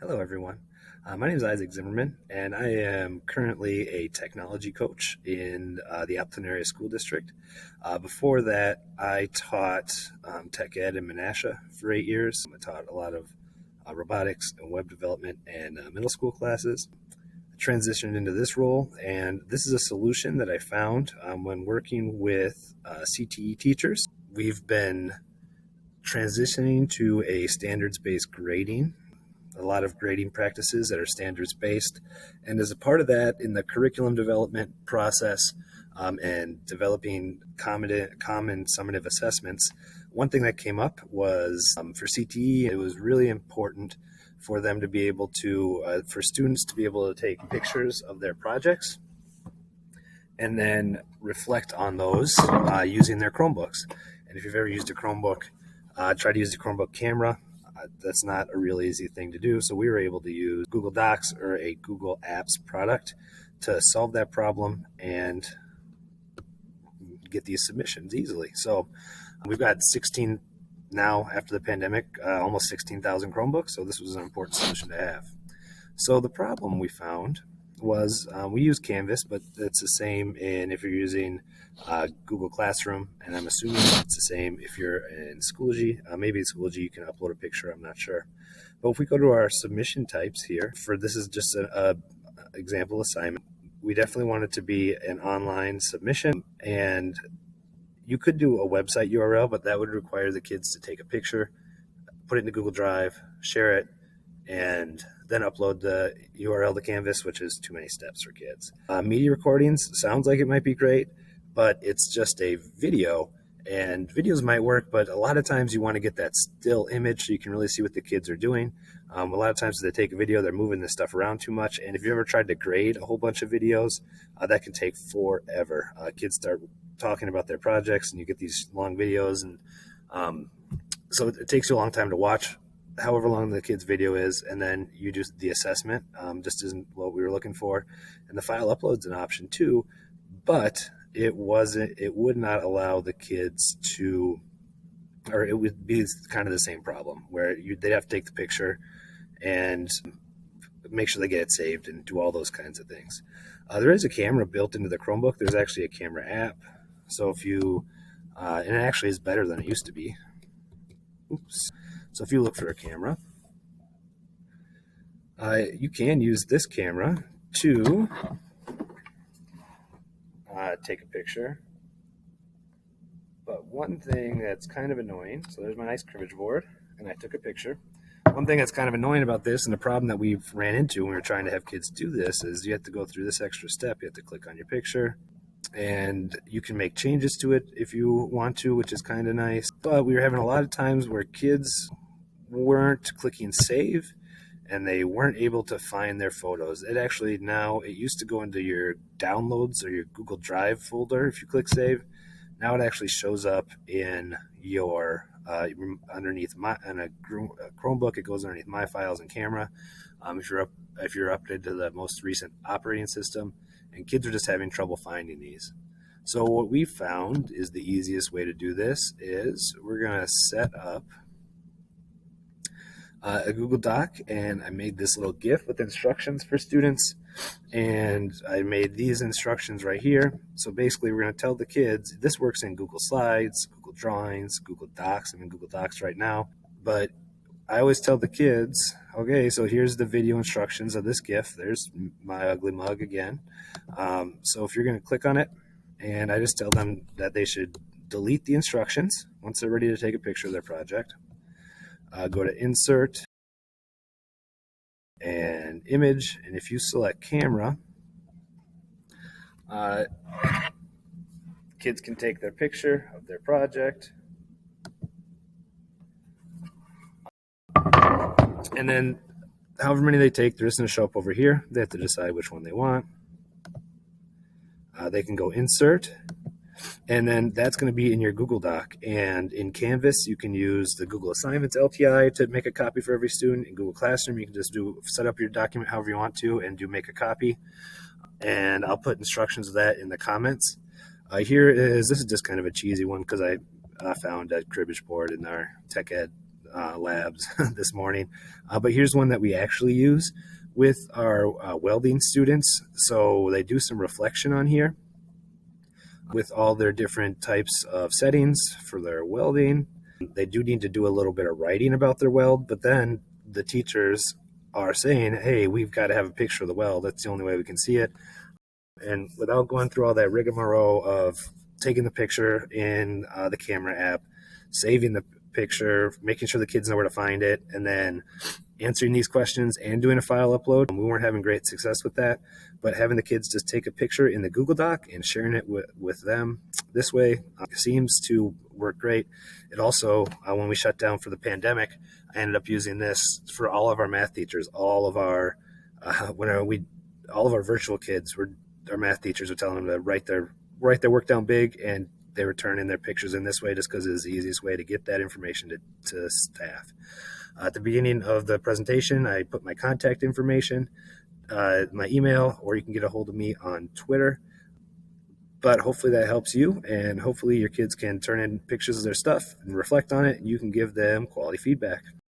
Hello, everyone. My name is Isaac Zimmerman, and I am currently a technology coach in the Appleton Area School District. Before that, I taught tech ed in Menasha for 8 years. I taught a lot of robotics and web development and middle school classes. I transitioned into this role, and this is a solution that I found when working with CTE teachers. We've been transitioning to a standards-based grading, a lot of grading practices that are standards based. And as a part of that, in the curriculum development process and developing common summative assessments, one thing that came up was for CTE, it was really important for them to be able to, for students to be able to take pictures of their projects and then reflect on those using their Chromebooks. And if you've ever used a Chromebook, try to use the Chromebook camera. That's not a real easy thing to do. So we were able to use Google Docs or a Google Apps product to solve that problem and get these submissions easily. So we've got 16 now after the pandemic, almost 16,000 Chromebooks. So this was an important solution to have. So the problem we found was we use Canvas, but it's the same if you're using Google Classroom, and I'm assuming it's the same if you're in Schoology. Maybe in Schoology you can upload a picture, I'm not sure. But if we go to our submission types here, this is just an example assignment. We definitely want it to be an online submission, and you could do a website URL, but that would require the kids to take a picture, put it into Google Drive, share it, and then upload the URL to Canvas, which is too many steps for kids. Media recordings sounds like it might be great, but it's just a video, and videos might work, but a lot of times you want to get that still image so you can really see what the kids are doing. A lot of times they take a video, they're moving this stuff around too much, and if you ever tried to grade a whole bunch of videos, that can take forever. Kids start talking about their projects, and you get these long videos, and so it takes you a long time to watch however long the kid's video is, and then you do the assessment. Just isn't what we were looking for. And the file upload's an option too, but it would not allow the kids to, or it would be kind of the same problem where they'd have to take the picture and make sure they get it saved and do all those kinds of things. There is a camera built into the Chromebook. There's actually a camera app. So if you, and it actually is better than it used to be. Oops. So if you look for a camera, you can use this camera to take a picture. But one thing that's kind of annoying, so there's my nice cribbage board, and I took a picture. One thing that's kind of annoying about this, and the problem that we've ran into when we're trying to have kids do this, is you have to go through this extra step. You have to click on your picture, and you can make changes to it if you want to, which is kind of nice. But we were having a lot of times where kids weren't clicking save, and they weren't able to find their photos. It used to go into your downloads or your Google Drive folder if you click save. Now it actually shows up in your underneath on a Chromebook. It goes underneath My Files and Camera. If you're updated to the most recent operating system, and kids are just having trouble finding these. So what we found is the easiest way to do this is we're going to set up a Google Doc, and I made this little GIF with instructions for students, and I made these instructions right here. So basically we're going to tell the kids, this works in Google Slides, Google Drawings, Google Docs. I'm in Google Docs right now, but I always tell the kids, okay, so here's the video instructions of this GIF. There's my ugly mug again. So if you're going to click on it, and I just tell them that they should delete the instructions once they're ready to take a picture of their project. Go to Insert and Image, and if you select Camera, kids can take their picture of their project, and then however many they take, they're just going to show up over here. They have to decide which one they want. They can go Insert, and then that's going to be in your Google Doc. And in Canvas, you can use the Google Assignments LTI to make a copy for every student. In Google Classroom, you can just set up your document however you want to and make a copy. And I'll put instructions of that in the comments. This is just kind of a cheesy one because I found a cribbage board in our tech ed labs this morning. But here's one that we actually use with our welding students. So they do some reflection on here with all their different types of settings for their welding. They do need to do a little bit of writing about their weld, but then the teachers are saying, hey, we've got to have a picture of the weld. That's the only way we can see it. And without going through all that rigmarole of taking the picture in the camera app, saving the picture, making sure the kids know where to find it, and then answering these questions and doing a file upload. We weren't having great success with that, but having the kids just take a picture in the Google Doc and sharing it with them this way seems to work great. It also, when we shut down for the pandemic, I ended up using this for all of our math teachers. All of our virtual kids were our math teachers were telling them to write their work down big, and they were turning their pictures in this way just because it was the easiest way to get that information to staff. At the beginning of the presentation, I put my contact information, my email, or you can get a hold of me on Twitter. But hopefully that helps you, and hopefully your kids can turn in pictures of their stuff and reflect on it, and you can give them quality feedback.